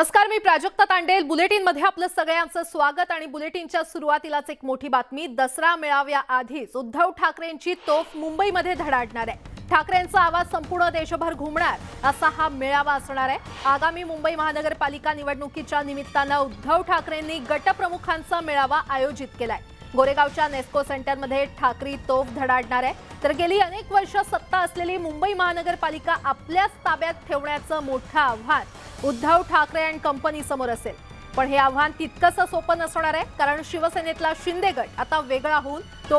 नमस्कार, मी प्राजक्ता तांडेल. बुलेटिनमध्ये आपलं सगळ्यांचं स्वागत. आणि बुलेटिनच्या सुरुवातीलाच एक मोठी बातमी. दसरा मेळाव्याआधीच उद्धव ठाकरेंची तोफ मुंबईमध्ये धडाडणार आहे. ठाकरेंचा आवाज संपूर्ण देशभर घुमणार असा हा मेळावा असणार आहे. आगामी मुंबई महानगरपालिका निवडणुकीच्या निमित्तानं उद्धव ठाकरेंनी गटप्रमुखांचा मेळावा आयोजित केलाय. गोरेगावच्या नेस्को सेंटरमध्ये ठाकरे तोफ धडाडणार आहे. तर गेली अनेक वर्ष सत्ता असलेली मुंबई महानगरपालिका आपल्याच ताब्यात ठेवण्याचं मोठं आव्हान उद्धव ठाकरे अँड कंपनी समोर असेल. पण हे आव्हान तितकंसं सोपं नसणार आहे, कारण शिवसेनेतला शिंदे गट आता वेगळा होऊन तो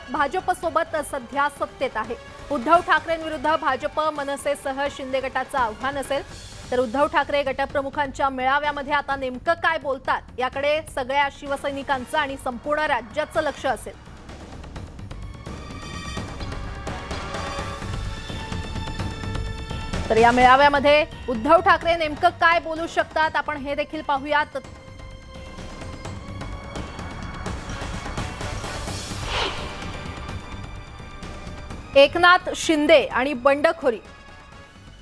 भाजपसोबत सध्या सत्तेत आहे. उद्धव ठाकरेंविरुद्ध भाजप मनसेसह शिंदे गटाचं आव्हान असेल. तर उद्धव ठाकरे गटप्रमुखांच्या मेळाव्यामध्ये आता नेमकं काय बोलतात याकडे सगळ्या शिवसैनिकांचं आणि संपूर्ण राज्याचं लक्ष असेल. तर या मेळाव्यामध्ये उद्धव ठाकरे नेमकं काय बोलू शकतात आपण हे देखील पाहूयात. एकनाथ शिंदे आणि बंडखोरी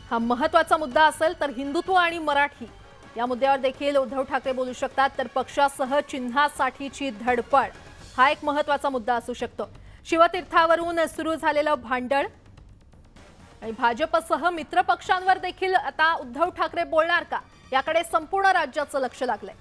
हा महत्त्वाचा मुद्दा असेल, तर हिंदुत्व आणि मराठी या मुद्द्यावर देखील उद्धव ठाकरे बोलू शकतात. तर पक्षासह चिन्हासाठीची धडपड हा एक महत्त्वाचा मुद्दा असू शकतो. शिवतीर्थावरून सुरू झालेलं भांडण आणि भाजपसह मित्र पक्षांवर देखील आता उद्धव ठाकरे बोलणार का याकडे संपूर्ण राज्याचं लक्ष लागलंय.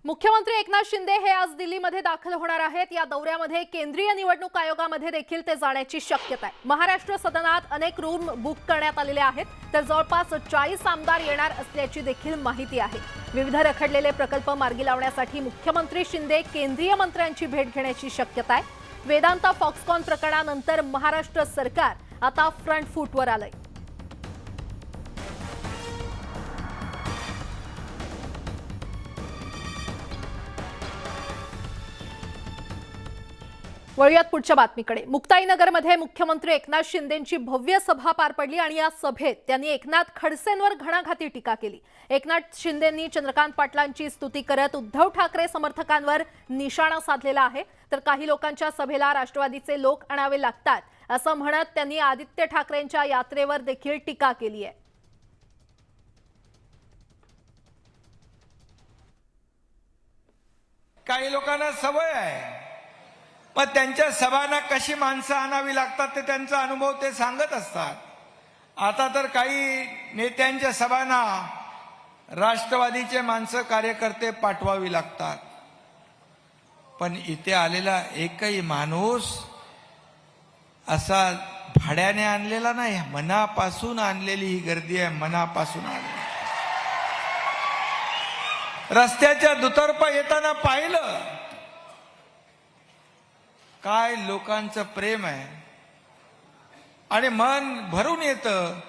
मुख्यमंत्री एकनाथ शिंदे हे आज दिल्लीमध्ये दाखल होणार आहेत. या दौऱ्यामध्ये केंद्रीय निवडणूक आयोगामध्ये देखील ते जाण्याची शक्यता आहे. महाराष्ट्र सदनात अनेक रूम बुक करण्यात आलेले आहेत. तर जवळपास 40 आमदार येणार असल्याची देखील माहिती आहे. विविध रखडलेले प्रकल्प मार्गी लावण्यासाठी मुख्यमंत्री शिंदे केंद्रीय मंत्र्यांची भेट घेण्याची शक्यता आहे. वेदांता फॉक्सकॉन प्रकरणानंतर महाराष्ट्र सरकार आता फ्रंट फूटवर आलंय. वळूयात पुढच्या बातमीकडे. मुक्ताईनगरमध्ये मुख्यमंत्री एकनाथ शिंदेंची भव्य सभा पार पडली आणि या सभेत त्यांनी एकनाथ खडसेंवर घणाघाती टीका केली. एकनाथ शिंदेंनी चंद्रकांत पाटलांची स्तुती करत उद्धव ठाकरे समर्थकांवर निशाणा साधलेला आहे. तर काही लोकांच्या सभेला राष्ट्रवादीचे लोक आणावे लागतात असं म्हणत त्यांनी आदित्य ठाकरेंच्या यात्रेवर देखील टीका केली आहे. काही लोकांना सवय आहे, पण त्यांच्या सभांना कशी माणसं आणावी लागतात ते त्यांचा अनुभव ते सांगत असतात. आता तर काही नेत्यांच्या सभांना राष्ट्रवादीचे माणसं कार्यकर्ते पाठवावी लागतात. पण इथे आलेला एकही माणूस असा भाड्याने आणलेला नाही, मनापासून आणलेली ही गर्दी आहे. मनापासून आणलेली. रस्त्याच्या दुतर्फा येताना पाहिलं काय लोकांचं प्रेम आहे आणि मन भरून येतं.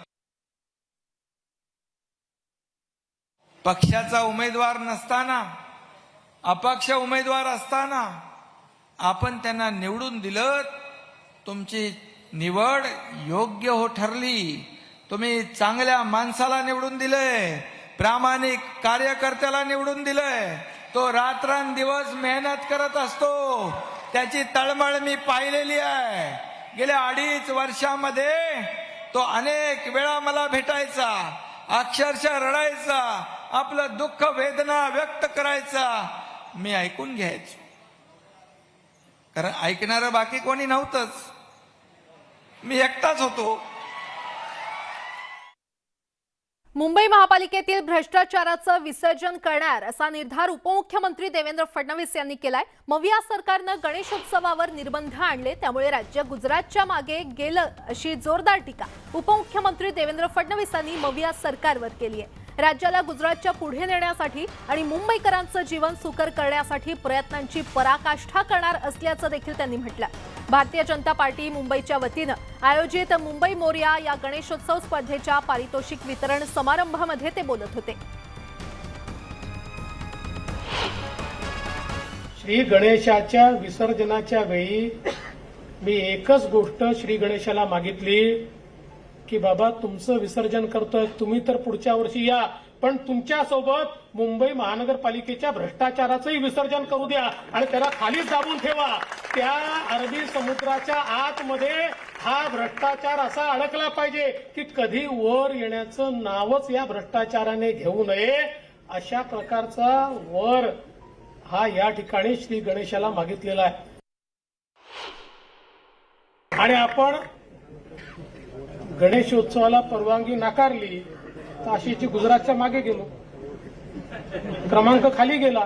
पक्षाचा उमेदवार नसताना, अपक्ष उमेदवार असताना आपण त्यांना निवडून दिलं. तुमची निवड योग्य हो ठरली. तुम्ही चांगल्या माणसाला निवडून दिलंय, प्रामाणिक कार्यकर्त्याला निवडून दिलंय. तो रात्रंदिवस मेहनत करत असतो. त्याची तळमळ मी पाहिलेली आहे. गेल्या 2.5 वर्षामध्ये तो अनेक वेळा मला भेटायचा, अक्षरशः रडायचा, आपलं दुःख वेदना व्यक्त करायचा. मी ऐकून घ्यायचो, कारण ऐकणारं बाकी कोणी नव्हतंच. मी एकटाच होतो. मुंबई महापालिकेतील भ्रष्टाचाराचं विसर्जन करणार असा निर्धार उपमुख्यमंत्री देवेंद्र फडणवीस यांनी केलाय. मविया सरकारनं गणेशोत्सवावर निर्बंध आणले, त्यामुळे राज्य गुजरातच्या मागे गेलं अशी जोरदार टीका उपमुख्यमंत्री देवेंद्र फडणवीसांनी मविया सरकारवर केली आहे. राज्याला गुजरातच्या पुढे नेण्यासाठी आणि मुंबईकरांचं जीवन सुकर करण्यासाठी प्रयत्नांची पराकाष्ठा करणार असल्याचं देखील त्यांनी म्हटलं. भारतीय जनता पार्टी मुंबईच्या वतीनं आयोजित मुंबई मोरया या गणेशोत्सव स्पर्धेच्या पारितोषिक वितरण समारंभामध्ये ते बोलत होते. श्री गणेशाच्या विसर्जनाच्या वेळी मी एकच गोष्ट श्री गणेशाला मागितली की बाबा, तुमचं विसर्जन करतोय तुम्ही, तर पुढच्या वर्षी या, पण तुमच्यासोबत मुंबई महानगरपालिकेच्या भ्रष्टाचाराचंही विसर्जन करू द्या आणि त्याला खालीच दाबून ठेवा. त्या अरबी समुद्राच्या आतमध्ये हा भ्रष्टाचार असा अडकला पाहिजे की कधी वर येण्याचं नावच या भ्रष्टाचाराने घेऊ नये, अशा प्रकारचा वर हा या ठिकाणी श्री गणेशाला मागितलेला आहे. आणि आपण गणेशोत्सवाला परवानगी नाकारली तर अशीची गुजरातच्या मागे गेलो, क्रमांक खाली गेला.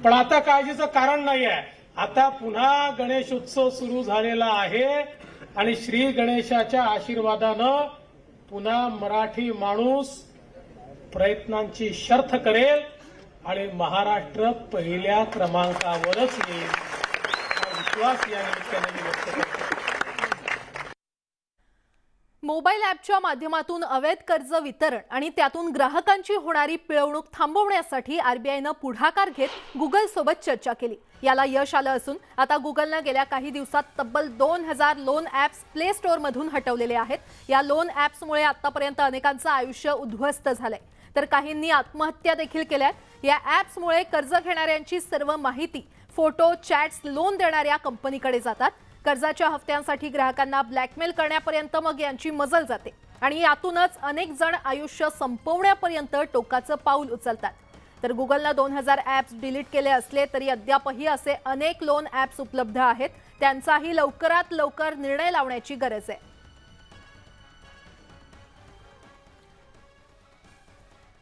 पण आता काळजीचं कारण नाही आहे. आता पुन्हा गणेशोत्सव सुरू झालेला आहे आणि श्री गणेशाच्या आशीर्वादानं पुन्हा मराठी माणूस प्रयत्नांची शर्थ करेल आणि महाराष्ट्र पहिल्या क्रमांकावरच येईल, हा विश्वास या निमित्ताने मी व्यक्त करतो. मोबाईल ॲपच्या माध्यमातून अवैध कर्ज वितरण आणि त्यातून ग्राहकांची होणारी पिळवणूक थांबवण्यासाठी आरबीआयनं पुढाकार घेत गुगल सोबत चर्चा केली. याला यश आलं असून आता गुगलनं गेल्या काही दिवसात तब्बल 2000 लोन ॲप्स प्ले स्टोअरमधून हटवलेले आहेत. या लोन ॲप्समुळे आतापर्यंत अनेकांचं आयुष्य उद्ध्वस्त झालंय, तर काहींनी आत्महत्या देखील केल्या. या ॲप्समुळे कर्ज घेणाऱ्यांची सर्व माहिती, फोटो, चॅट्स लोन देणाऱ्या कंपनीकडे जातात. कर्जाच्या हफ्त्यांसाठी ग्राहकांना ब्लॅकमेल करण्यापर्यंत मग यांची मजल जाते आणि यातूनच अनेक जण आयुष्य संपवण्यापर्यंत टोकाचं पाऊल उचलतात. तर गुगलनं 2000 ॲप्स डिलीट केले असले तरी अद्यापही असे अनेक लोन ॲप्स उपलब्ध आहेत. त्यांचाही लवकरात लवकर निर्णय लावण्याची गरज आहे.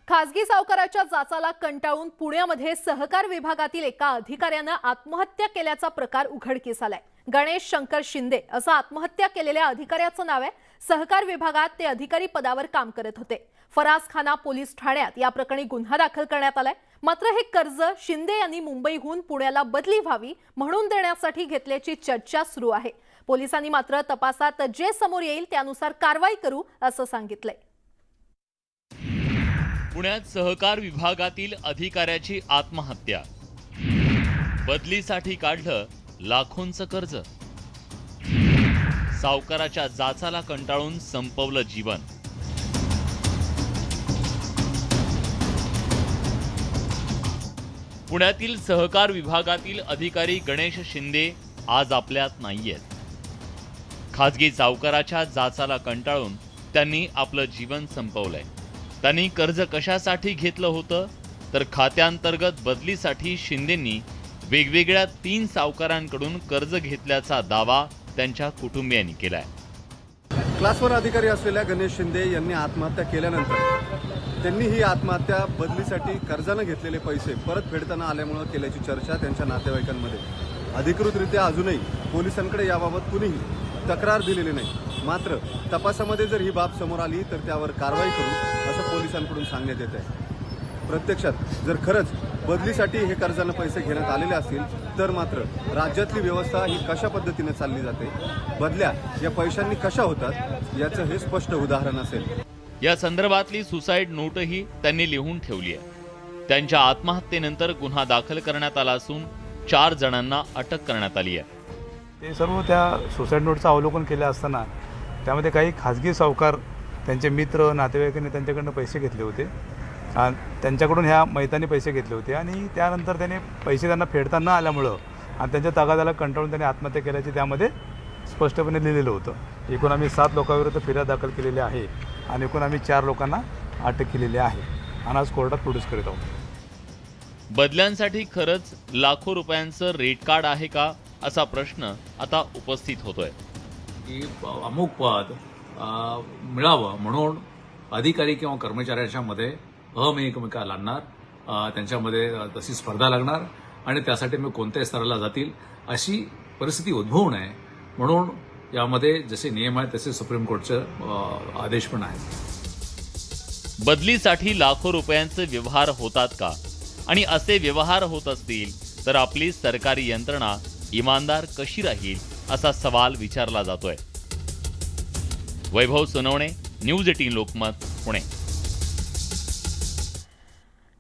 खासगी सावकाराच्या जाचाला कंटाळून पुण्यामध्ये सहकार विभागातील एका अधिकाऱ्यानं आत्महत्या केल्याचा प्रकार उघडकीस आलाय. गणेश शंकर शिंदे असं आत्महत्या केलेल्या अधिकाऱ्याचं नाव आहे. सहकार विभागात ते अधिकारी पदावर काम करत होते. फरासखाना पोलीस ठाण्यात या प्रकरणी गुन्हा दाखल करण्यात आलाय. मात्र हे कर्ज शिंदे यांनी मुंबईहून पुण्याला बदली व्हावी म्हणून देण्यासाठी घेतल्याची चर्चा सुरू आहे. पोलिसांनी मात्र तपासात जे समोर येईल त्यानुसार कारवाई करू असं सांगितलंय. पुण्यात सहकार विभागातील अधिकाऱ्याची आत्महत्या. बदलीसाठी काढलं लाखोंचं कर्ज. सावकाराच्या जाचाला कंटाळून संपवलं जीवन. पुण्यातील सहकार विभागातील अधिकारी गणेश शिंदे आज आपल्यात नाहीयेत. खासगी सावकाराच्या जाचाला कंटाळून त्यांनी आपलं जीवन संपवलंय. त्यांनी कर्ज कशासाठी घेतलं होतं तर खात्यांतर्गत बदलीसाठी शिंदेंनी वेगवेगळ्या 3 सावकारांकडून कर्ज घेतल्याचा दावा त्यांच्या कुटुंबियांनी केलाय. क्लासवर अधिकारी असलेल्या गणेश शिंदे यांनी आत्महत्या केल्यानंतर त्यांनी ही आत्महत्या बदलीसाठी कर्जानं घेतलेले पैसे परत फेडताना आल्यामुळे केल्याची चर्चा त्यांच्या नातेवाईकांमध्ये. अधिकृतरित्या अजूनही पोलिसांकडे याबाबत कुणीही तक्रार दिलेली नाही. मात्र तपासामध्ये जर ही बाब समोर आली तर त्यावर कारवाई करू असं पोलिसांकडून सांगण्यात येत आहे. प्रत्यक्षात जर खरंच बदलीसाठी हे कर्जानं पैसे घेण्यात आलेले असतील तर मात्र राज्यातली व्यवस्था ही कशा पद्धतीने चालली जाते, बदल्या या पैशांनी कशा होतात याचं हे स्पष्ट उदाहरण असेल. या संदर्भातली सुसाईड नोटही त्यांनी लिहून ठेवली आहे. त्यांच्या आत्महत्येनंतर गुन्हा दाखल करण्यात आला असून 4 जणांना अटक करण्यात आली आहे. ते सर्व त्या सुसाईड नोटचं अवलोकन केलं असताना त्यामध्ये काही खाजगी सावकार, त्यांचे मित्र, नातेवाईकांनी त्यांच्याकडनं पैसे घेतले होते. त्यांच्याकडून ह्या मैतानी पैसे घेतले होते आणि त्यानंतर त्याने पैसे त्यांना फेडता न आल्यामुळं आणि त्यांच्या तगादाला कंटाळून त्यांनी आत्महत्या केल्याचे त्यामध्ये स्पष्टपणे लिहिलेलं होतं. एकूण आम्ही 7 लोकांविरुद्ध फिर्याद दाखल केलेली आहे आणि एकूण आम्ही 4 लोकांना अटक केलेली आहे आणि आज कोर्टात प्रोड्यूस करीत आहोत. बदल्यांसाठी खरंच लाखो रुपयांचं रेट कार्ड आहे का असा प्रश्न आता उपस्थित होतोय. की अमुक पद मिळावं म्हणून अधिकारी किंवा कर्मचाऱ्याच्या मध्ये अहमेकमेका लागणार, त्यांच्यामध्ये तशी स्पर्धा लागणार आणि त्यासाठी मी कोणत्याही स्तराला जातील अशी परिस्थिती उद्भवू नये म्हणून यामध्ये जसे नियम आहेत तसे सुप्रीम कोर्टचे आदेश पण आहेत. बदलीसाठी लाखो रुपयांचे व्यवहार होतात का आणि असे व्यवहार होत असतील तर आपली सरकारी यंत्रणा इमानदार कशी राहील असा सवाल विचारला जातोय. वैभव सोनवणे, न्यूज 18 लोकमत, पुणे.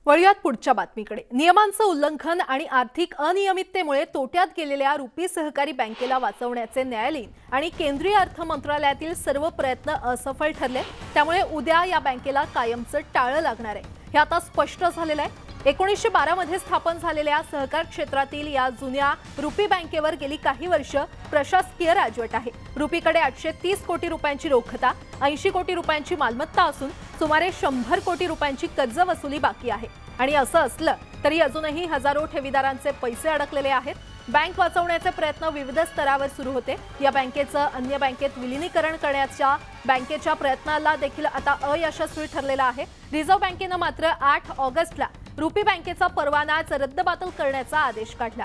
वळूयात पुढच्या बातमीकडे. नियमांचं उल्लंघन आणि आर्थिक अनियमिततेमुळे तोट्यात गेलेल्या रुपी सहकारी बँकेला वाचवण्याचे न्यायालयीन आणि केंद्रीय अर्थ मंत्रालयातील सर्व प्रयत्न असफल ठरले. त्यामुळे उद्या या बँकेला कायमचं टाळं लागणार आहे. हे आता स्पष्ट झालेलं आहे. 1912 मध्ये स्थापन झालेल्या सहकार क्षेत्रातील या जुन्या रुपी बँकेवर गेली काही वर्ष प्रशासकीय राजवट आहे. रुपीकडे 830 कोटी रुपयांची रोखता, 80 कोटी रुपयांची मालमत्ता असून सुमारे 100 कोटी रुपयांची कर्ज वसुली बाकी आहे. आणि असं असलं तरी अजूनही हजारो ठेवीदारांचे पैसे अडकलेले आहेत. बँक वाचवण्याचे प्रयत्न विविध स्तरावर सुरू होते. या बँकेचं अन्य बँकेत विलिनीकरण करण्याच्या बँकेच्या प्रयत्नाला देखील आता अयशस्वी ठरलेला आहे. रिझर्व्ह बँकेनं मात्र 8 ऑगस्टला रुपी बँकेचा परवानाच रद्दबातल करण्याचा आदेश काढला.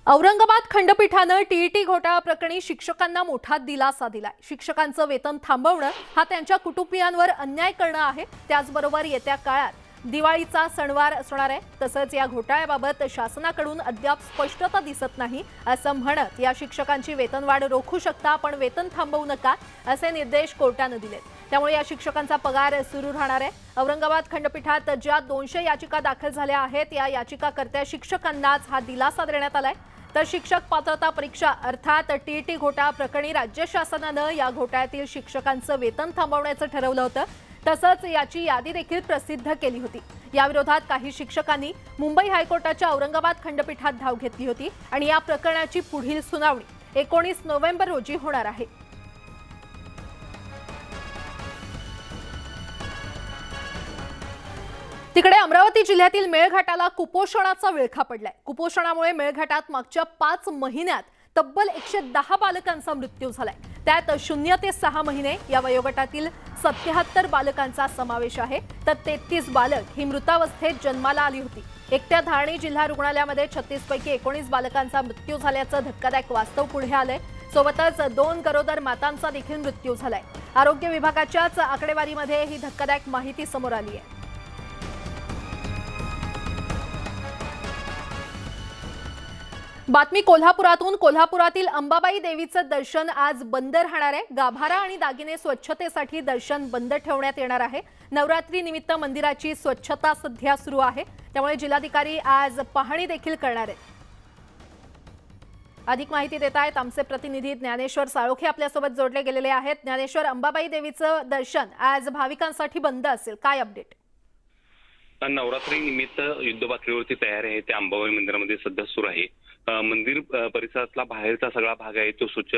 औरंगाबाद खंडपीठानं टीईटी घोटाळा प्रकरणी शिक्षकांना मोठा दिलासा दिलाय. शिक्षकांचं वेतन थांबवणं हा त्यांच्या कुटुंबियांवर अन्याय करणं आहे. त्याचबरोबर येत्या काळात दिवाळीचा सणवार असणार आहे. तसंच या घोटाळ्याबाबत शासनाकडून अद्याप स्पष्टता दिसत नाही असं म्हणत या शिक्षकांची वेतनवाढ रोखू शकता पण वेतन थांबवू नका असे निर्देश कोर्टानं दिलेत. त्यामुळे या शिक्षकांचा पगार सुरू राहणार आहे. औरंगाबाद खंडपीठात ज्या 200 याचिका दाखल झाल्या आहेत या याचिकाकर्त्या शिक्षकांनाच हा दिलासा देण्यात आलाय. तर शिक्षक पात्रता परीक्षा अर्थात टीईटी घोटाळा प्रकरणी राज्य शासनानं या घोटाळ्यातील शिक्षकांचं वेतन थांबवण्याचं ठरवलं होतं. तसंच याची यादी देखील प्रसिद्ध केली होती. याविरोधात काही शिक्षकांनी मुंबई हायकोर्टाच्या औरंगाबाद खंडपीठात धाव घेतली होती आणि या प्रकरणाची पुढील सुनावणी 19 नोव्हेंबर रोजी होणार आहे. तिकडे अमरावती जिल्ह्यातील मेळघाटाला कुपोषणाचा विळखा पडलाय. कुपोषणामुळे मेळघाटात मागच्या 5 महिन्यात तब्बल 110 बालकांचा मृत्यू झालाय. त्यात 0 ते 6 महिने या वयोगटातील 77 बालकांचा समावेश आहे. तर 33 बालक ही मृतावस्थेत जन्माला आली होती. एकट्या धारणी जिल्हा रुग्णालयामध्ये 36 पैकी 19 बालकांचा मृत्यू झाल्याचं धक्कादायक वास्तव पुढे आलंय. सोबतच 2 गरोदर मातांचा देखील मृत्यू झालाय. आरोग्य विभागाच्याच आकडेवारीमध्ये ही धक्कादायक माहिती समोर आली आहे. बातमी कोल्हापुरातून. कोल्हापुरातील अंबाबाई देवीचं दर्शन आज बंद राहणार आहे. गाभारा आणि दागिने स्वच्छतेसाठी दर्शन बंद ठेवण्यात येणार आहे. नवरात्री निमित्त मंदिराची स्वच्छता सध्या सुरू आहे. त्यामुळे जिल्हाधिकारी आज पाहणी देखील करणार आहेत. अधिक माहिती देत आहेत आमचे प्रतिनिधी ज्ञानेश्वर साळोखे आपल्यासोबत जोडले गेलेले आहेत. ज्ञानेश्वर, अंबाबाई देवीचं दर्शन आज भाविकांसाठी बंद असेल, काय अपडेट? नवरात्री निमित्त युद्ध पातळीवरती तयारी आहे त्या अंबाबाई मंदिरामध्ये सध्या सुरू आहे. मंदिर परिसरातला बाहेरचा सगळा भाग आहे तो स्वच्छ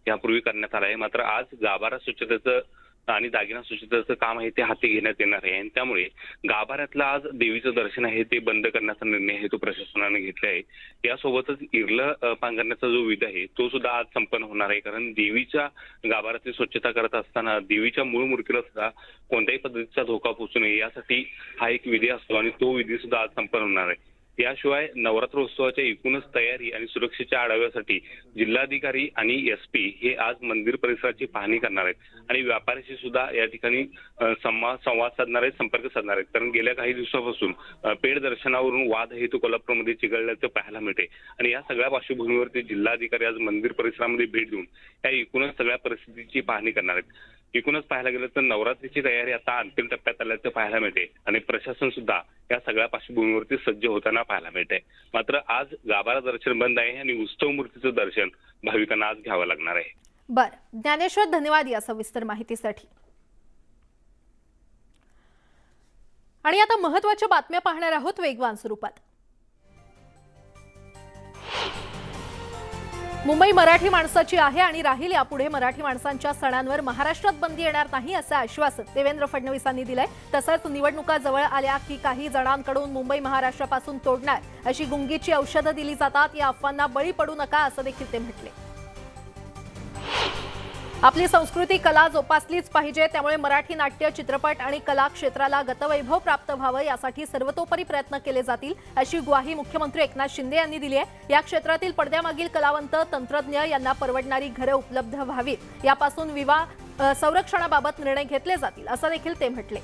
यापूर्वी करण्यात आला आहे. मात्र आज गाभारा स्वच्छतेचं आणि दागिना स्वच्छतेचं काम आहे ते हाती घेण्यात येणार आहे. आणि त्यामुळे गाभाऱ्यातलं आज देवीचं दर्शन आहे ते बंद करण्याचा निर्णय आहे तो प्रशासनाने घेतला आहे. यासोबतच इरलं पांघरण्याचा जो विधी आहे तो सुद्धा आज संपन्न होणार आहे. कारण देवीच्या गाभाऱ्याची स्वच्छता करत असताना देवीच्या मूळ मूर्तीला सुद्धा कोणत्याही पद्धतीचा धोका पोहोचू नये यासाठी हा एक विधी असतो आणि तो विधी सुद्धा आज संपन्न होणार आहे. याशिवाय नवरात्रोत्सवाच्या एकूणच तयारी आणि सुरक्षेच्या आढाव्यासाठी जिल्हाधिकारी आणि SP हे आज मंदिर परिसराची पाहणी करणार आहेत आणि व्यापाऱ्याशी सुद्धा या ठिकाणी संवाद साधणार आहेत, संपर्क साधणार आहेत. कारण गेल्या काही दिवसापासून पेड दर्शनावरून वाद हेतू कोल्हापूरमध्ये चिघळल्याचं पाहायला मिळते आणि या सगळ्या पार्श्वभूमीवरती जिल्हाधिकारी आज मंदिर परिसरामध्ये भेट देऊन या एकूणच सगळ्या परिस्थितीची पाहणी करणार आहेत. एकूणच पाहायला गेलं तर नवरात्रीची तयारी आता अंतिम टप्प्यात आल्याचं पाहायला मिळते आणि प्रशासन सुद्धा या सगळ्या पार्श्वभूमीवरती सज्ज होताना पाहायला मिळते. मात्र आज गाभारा दर्शन बंद आहे आणि उत्सव मूर्तीचं दर्शन भाविकांना आज घ्यावं लागणार आहे. बरं, ज्ञानेश्वर, धन्यवाद या सविस्तर माहितीसाठी. आणि आता महत्त्वाच्या बातम्या पाहणार आहोत वेगवान स्वरूपात. मुंबई मराठी माणसाची आहे आणि राहील. यापुढे मराठी माणसांच्या सणांवर महाराष्ट्रात बंदी येणार नाही असं आश्वासन देवेंद्र फडणवीसांनी दिलंय. तसंच निवडणुका जवळ आल्या की काही जणांकडून मुंबई महाराष्ट्रापासून तोडणार अशी गुंगीची औषधं दिली जातात. या अफवांना बळी पडू नका असं देखील ते म्हटले. आपली संस्कृती कला जोपासलीच पाहिजे. त्यामुळे मराठी नाट्य, चित्रपट आणि कला क्षेत्राला गतवैभव प्राप्त व्हावं यासाठी सर्वतोपरी प्रयत्न केले जातील अशी ग्वाही मुख्यमंत्री एकनाथ शिंदे यांनी दिली आहे. या क्षेत्रातील पडद्यामागील कलावंत, तंत्रज्ञ यांना परवडणारी घरं उपलब्ध व्हावीत, यापासून संरक्षणाबाबत निर्णय घेतले जातील असं देखील ते म्हटले.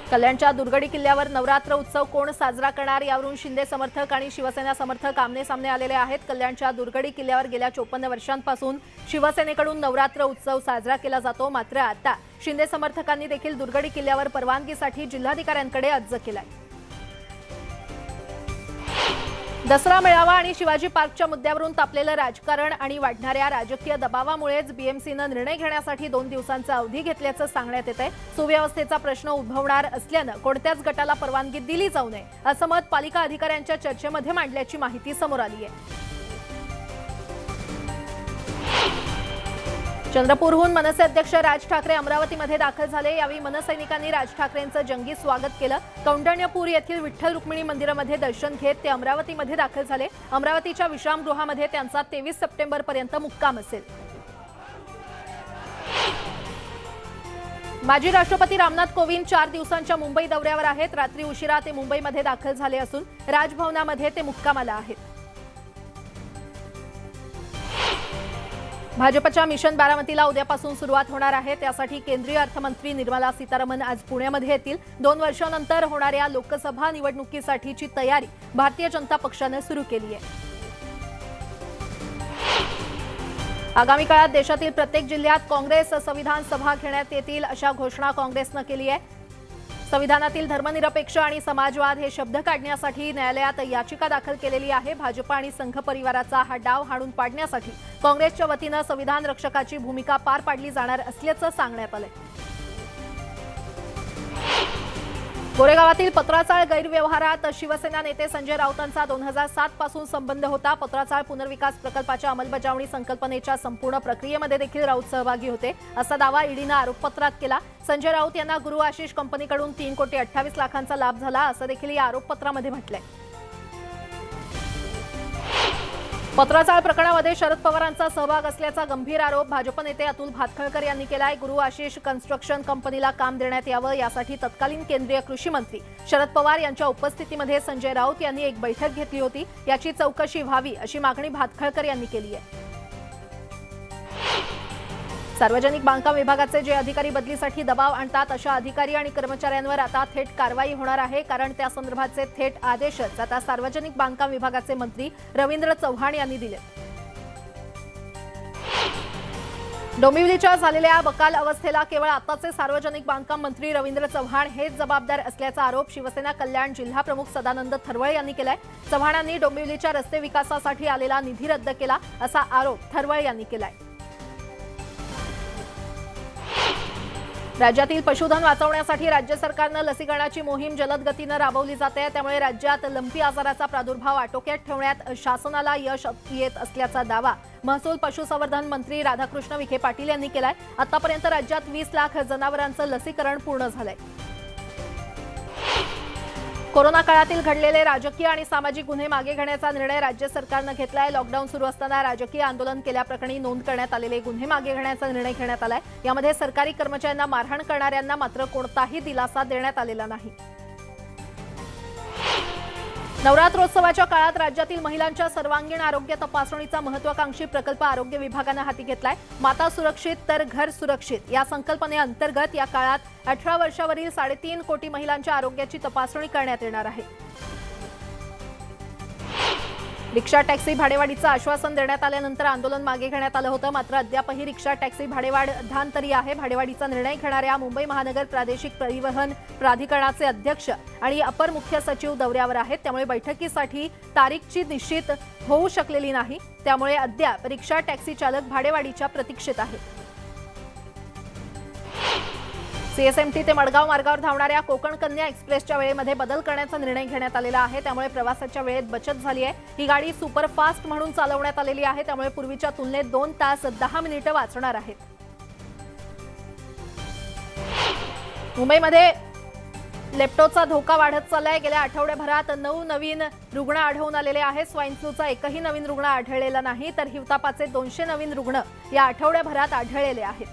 कल्याणच्या दुर्गडी किल्ल्यावर नवरात्र उत्सव कोण साजरा करणार यावरून शिंदे समर्थक आणि शिवसेना समर्थक आमने-सामने आलेले आहेत. कल्याणच्या दुर्गडी किल्ल्यावर गेल्या 54 वर्षांपासून शिवसेनेकडून नवरात्र उत्सव साजरा केला जातो. मात्र आता शिंदे समर्थकांनी देखील दुर्गडी किल्ल्यावर परवानगीसाठी जिल्हाधिकाऱ्यांकडे अर्ज केलाय. दसरा मेळावा आणि शिवाजी पार्कच्या मुद्द्यावरून तापलेलं राजकारण आणि वाढणाऱ्या राजकीय दबावामुळेच बीएमसीनं निर्णय घेण्यासाठी 2 दिवसांचा अवधी घेतल्याचं सांगण्यात येत आहे. सुव्यवस्थेचा प्रश्न उद्भवणार असल्यानं कोणत्याच गटाला परवानगी दिली जाऊ नये असं मत पालिका अधिकाऱ्यांच्या चर्चेमध्ये मांडल्याची माहिती समोर आली आहे. चंद्रपूरहून मनसे अध्यक्ष राज ठाकरे अमरावतीमध्ये दाखल झाले. यावेळी मनसैनिकांनी राज ठाकरेंचं जंगी स्वागत केलं. कौंडण्यपूर येथील विठ्ठल रुक्मिणी मंदिरामध्ये दर्शन घेत ते अमरावतीमध्ये दाखल झाले. अमरावतीच्या विश्रामगृहामध्ये त्यांचा 23 सप्टेंबरपर्यंत मुक्काम असेल. माजी राष्ट्रपती रामनाथ कोविंद 4 दिवसांच्या मुंबई दौऱ्यावर आहेत. रात्री उशिरा ते मुंबईमध्ये दाखल झाले असून राजभवनामध्ये ते मुक्कामाला आहेत. भाजपच्या मिशन बारामतीला उद्यापासून सुरुवात होणार आहे. त्यासाठी केंद्रीय अर्थमंत्री निर्मला सीतारामन आज पुण्यामध्ये येतील. 2 वर्षांनंतर होणाऱ्या लोकसभा निवडणुकीसाठीची तयारी भारतीय जनता पक्षानं सुरू केली आहे. आगामी काळात देशातील प्रत्येक जिल्ह्यात काँग्रेस संविधान सभा घेण्यात येतील अशा घोषणा काँग्रेसनं केली आहे. संविधानातील धर्मनिरपेक्ष आणि समाजवाद हे शब्द काढण्यासाठी न्यायालयात याचिका दाखल केलेली आहे. भाजप आणि संघ परिवाराचा हा डाव हाणून पाडण्यासाठी काँग्रेसच्या वतीनं संविधान रक्षकाची भूमिका पार पाडली जाणार असल्याचं सांगण्यात आलंय. गोरेगावातील पत्राचाळ गैरव्यवहारात शिवसेना नेते संजय राऊतांचा 2007 पासून संबंध होता. पत्राचाळ पुनर्विकास प्रकल्पाच्या अंमलबजावणी संकल्पनेच्या संपूर्ण प्रक्रियेमध्ये देखील राऊत सहभागी होते असा दावा ईडीनं आरोपपत्रात केला. संजय राऊत यांना गुरु आशिष कंपनीकडून 3,28 लाखांचा लाभ झाला असं देखील या आरोपपत्रामध्ये म्हटलंय. पत्राचाळ प्रकरणामध्ये शरद पवारांचा सहभाग असल्याचा गंभीर आरोप भाजप नेते अतुल भातखळकर यांनी केलाय. गुरु आशिष कन्स्ट्रक्शन कंपनीला काम देण्यात यावं यासाठी तत्कालीन केंद्रीय कृषी मंत्री शरद पवार यांच्या उपस्थितीमध्ये संजय राऊत यांनी एक बैठक घेतली होती. याची चौकशी व्हावी अशी मागणी भातखळकर यांनी केली आहे. सार्वजनिक बांधकाम विभागाचे जे अधिकारी बदलीसाठी दबाव आणतात अशा अधिकारी आणि कर्मचाऱ्यांवर आता थेट कारवाई होणार आहे. कारण त्या संदर्भाचे थेट आदेशच आता सार्वजनिक बांधकाम विभागाचे मंत्री रवींद्र चव्हाण यांनी दिले. डोंबिवलीच्या झालेल्या बकाल अवस्थेला केवळ आताचे सार्वजनिक बांधकाम मंत्री रवींद्र चव्हाण हेच जबाबदार असल्याचा आरोप शिवसेना कल्याण जिल्हा प्रमुख सदानंद थरवळे यांनी केलाय. चव्हाणांनी डोंबिवलीच्या रस्ते विकासासाठी आलेला निधी रद्द केला असा आरोप थरवळे यांनी केलाय. राज्यातील पशुधन वाचवण्यासाठी राज्य सरकारनं लसीकरणाची मोहीम जलद गतीनं राबवली जाते. त्यामुळे राज्यात लंपी आजाराचा प्रादुर्भाव आटोक्यात ठेवण्यात शासनाला यश येत असल्याचा दावा महसूल पशुसंवर्धन मंत्री राधाकृष्ण विखे पाटील यांनी केलाय. आतापर्यंत राज्यात 20 लाख जनावरांचं लसीकरण पूर्ण झालंय. कोरोना काळातील घडलेले राजकीय आणि सामाजिक गुन्हे मागे घेण्याचा निर्णय राज्य सरकारनं घेतलाय. लॉकडाऊन सुरू असताना राजकीय आंदोलन केल्याप्रकरणी नोंद करण्यात आलेले गुन्हे मागे घेण्याचा निर्णय घेण्यात आलाय. यामध्ये सरकारी कर्मचाऱ्यांना मारहाण करणाऱ्यांना मात्र कोणताही दिलासा देण्यात आलेला नाही. नवरात्रोत्सवाच्या काळात राज्यातील महिलांच्या सर्वांगीण आरोग्य तपासणीचा महत्वाकांक्षी प्रकल्प आरोग्य विभागानं हाती घेतलाय. माता सुरक्षित तर घर सुरक्षित या संकल्पनेअंतर्गत या काळात 18 वर्षावरील 3.5 कोटी महिलांच्या आरोग्याची तपासणी करण्यात येणार आहे. रिक्षा टॅक्सी भाडेवाढीचं आश्वासन देण्यात आल्यानंतर आंदोलन मागे घेण्यात आलं होतं. मात्र अद्यापही रिक्षा टॅक्सी भाडेवाढ अधांतरी आहे. भाडेवाढीचा निर्णय घेणाऱ्या मुंबई महानगर प्रादेशिक परिवहन प्राधिकरणाचे अध्यक्ष आणि अपर मुख्य सचिव दौऱ्यावर आहेत. त्यामुळे बैठकीसाठी तारीखची निश्चित होऊ शकलेली नाही. त्यामुळे अद्याप रिक्षा टॅक्सी चालक भाडेवाढीच्या प्रतीक्षेत आहेत. सीएसएमटी ते मडगाव मार्गावर धावणाऱ्या कोकण कन्या एक्सप्रेसच्या वेळेमध्ये बदल करण्याचा निर्णय घेण्यात आलेला आहे. त्यामुळे प्रवासाच्या वेळेत बचत झाली आहे. ही गाडी सुपरफास्ट म्हणून चालवण्यात आलेली आहे. त्यामुळे पूर्वीच्या तुलनेत 2 तास 10 मिनिटं वाचणार आहेत. मुंबईमध्ये लेप्टोचा धोका वाढत चाललाय. गेल्या आठवड्याभरात 9 नवीन रुग्ण आढळून आलेले आहेत. स्वाईन फ्लूचा एकही नवीन रुग्ण आढळलेला नाही. तर हिवतापाचे 200 नवीन रुग्ण या आठवड्याभरात आढळलेले आहेत.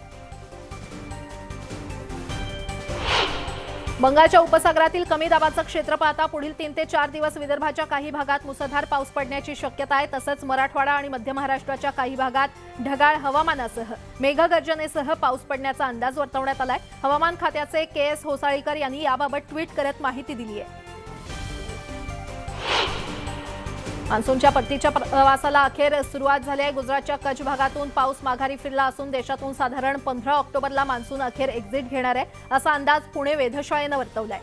बंगालच्या उपसागरातील कमी दाबाचं क्षेत्र पाहता पुढील 3 ते 4 दिवस विदर्भाच्या काही भागात मुसळधार पाऊस पडण्याची शक्यता आहे. तसंच मराठवाडा आणि मध्य महाराष्ट्राच्या काही भागात ढगाळ हवामानासह मेघगर्जनेसह पाऊस पडण्याचा अंदाज वर्तवण्यात आलाय. हवामान खात्याचे KS होसाळीकर यांनी याबाबत ट्विट करत माहिती दिली आहे. मान्सूनच्या परतीच्या प्रवासाला अखेर सुरुवात झाली आहे. गुजरातच्या कच्छ भागातून पाऊस माघारी फिरला असून देशातून साधारण 15 ऑक्टोबरला मान्सून अखेर एक्झिट घेणार आहे असा अंदाज पुणे वेधशाळेनं वर्तवलाय.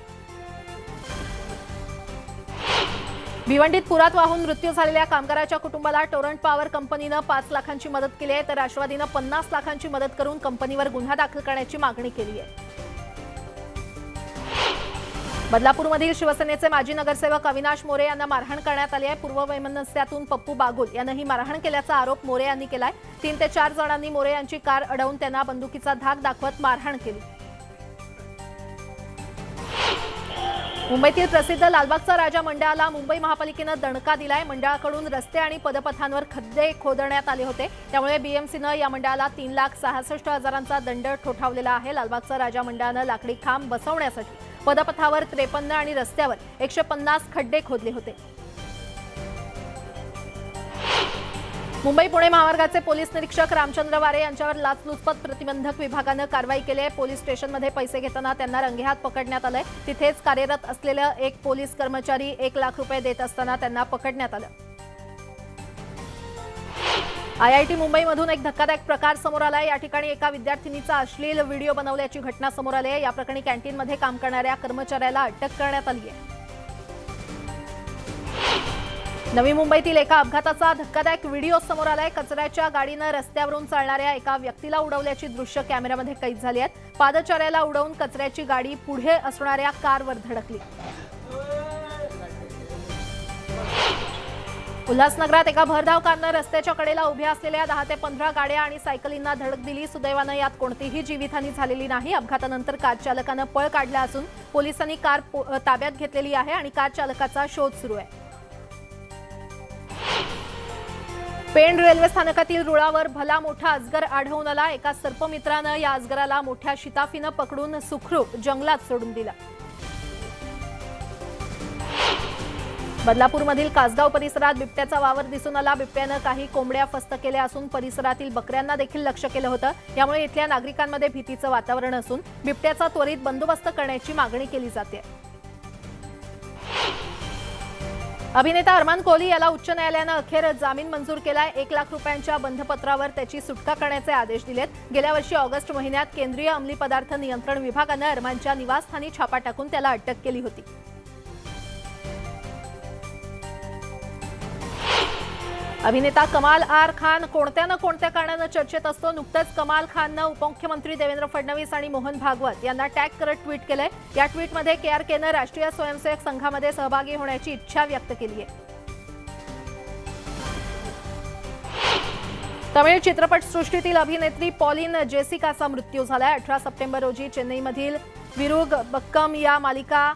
भिवंडीत पुरात वाहून मृत्यू झालेल्या कामगाराच्या कुटुंबाला टोरंट पॉवर कंपनीनं 5 लाखांची मदत केली आहे, तर राष्ट्रवादीनं 50 लाखांची मदत करून कंपनीवर गुन्हा दाखल करण्याची मागणी केली आहे. बदलापूरमधील शिवसेनेचे माजी नगरसेवक अविनाश मोरे यांना मारहाण करण्यात आली आहे. पूर्व वैमनस्यातून पप्पू बागुल यांनी ही मारहाण केल्याचा आरोप मोरे यांनी केलाय. 3 ते 4 जणांनी मोरे यांची कार अडवून त्यांना बंदुकीचा धाक दाखवत मारहाण केली. मुंबईतील प्रसिद्ध लालबागचा राजा मंडळाला मुंबई महापालिकेनं दणका दिलाय. मंडळाकडून रस्ते आणि पदपथांवर खड्डे खोदण्यात आले होते, त्यामुळे बीएमसीनं या मंडळाला 3,66,000चा दंड ठोठावलेला आहे. लालबागचा राजा मंडळानं लाकडी खांब बसवण्यासाठी पदपथावर 53 आणि रस्त्यावर 150 खड्डे खोदले होते. मुंबई पुणे महामार्गाचे पोलीस निरीक्षक रामचंद्र वारे यांच्यावर लाचलुचपत प्रतिबंधक विभागानं कारवाई केली आहे. पोलीस स्टेशनमध्ये पैसे घेताना त्यांना रंगेहात पकडण्यात आलंय. तिथेच कार्यरत असलेले एक पोलीस कर्मचारी 1 लाख रुपये देत असताना त्यांना पकडण्यात आलं. IIT मुंबईमधून एक धक्कादायक प्रकार समोर आलाय. या ठिकाणी एका विद्यार्थिनीचा अश्लील व्हिडिओ बनवल्याची घटना समोर आली आहे. या प्रकरणी कॅन्टीनमध्ये काम करणाऱ्या कर्मचाऱ्याला अटक करण्यात आली आहे. नवी मुंबईतील एका अपघाताचा धक्कादायक व्हिडिओ समोर आलाय. कचऱ्याच्या गाडीनं रस्त्यावरून चालणाऱ्या एका व्यक्तीला उडवल्याची दृश्य कॅमेऱ्यामध्ये कैद झाली आहेत. पादचाऱ्याला उडवून कचऱ्याची गाडी पुढे असणाऱ्या कारवर धडकली. उल्हासनगरात एका भरधाव कारनं रस्त्याच्या कडेला उभ्या असलेल्या 10 ते 15 गाड्या आणि सायकलींना धडक दिली. सुदैवानं यात कोणतीही जीवितहानी झालेली नाही. अपघातानंतर कार चालकानं पळ काढला असून पोलिसांनी कार ताब्यात घेतलेली आहे आणि कार चालकाचा शोध सुरू आहे. पेण रेल्वे स्थानकातील रुळावर भला मोठा अजगर आढळून आला. एका सर्पमित्रानं या अजगराला मोठ्या शिताफीनं पकडून सुखरूप जंगलात सोडून दिला. बदलापूरमधील कासगाव परिसरात बिबट्याचा वावर दिसून आला. बिबट्यानं काही कोंबड्या फस्त केल्या असून परिसरातील बकऱ्यांना देखील लक्ष केलं होतं. यामुळे इथल्या नागरिकांमध्ये भीतीचं वातावरण असून बिबट्याचा त्वरित बंदोबस्त करण्याची मागणी केली जाते. अभिनेता अरमान कोहली याला उच्च न्यायालयानं अखेर जामीन मंजूर केलाय. 1 लाख रुपयांच्या बंधपत्रावर त्याची सुटका करण्याचे आदेश दिलेत. गेल्या वर्षी ऑगस्ट महिन्यात केंद्रीय अंमली पदार्थ नियंत्रण विभागानं अरमानच्या निवासस्थानी छापा टाकून त्याला अटक केली होती. अभिनेता कमाल आर खान कोणत्या ना कोणत्या कारणानं चर्चेत असतो. नुकतंच कमाल खाननं उपमुख्यमंत्री देवेंद्र फडणवीस आणि मोहन भागवत यांना टॅग करत ट्विट केलंय. या ट्विटमध्ये KRKनं राष्ट्रीय स्वयंसेवक संघामध्ये सहभागी होण्याची इच्छा व्यक्त केली आहे. तमिळ चित्रपटसृष्टीतील अभिनेत्री पॉलिन जेसिकाचा मृत्यू झालाय. 18 सप्टेंबर रोजी चेन्नईमधील विरुग बक्कम या मालिका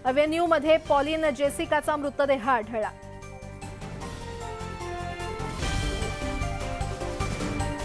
अव्हेन्यूमध्ये पॉलिन जेसिकाचा मृतदेह आढळला.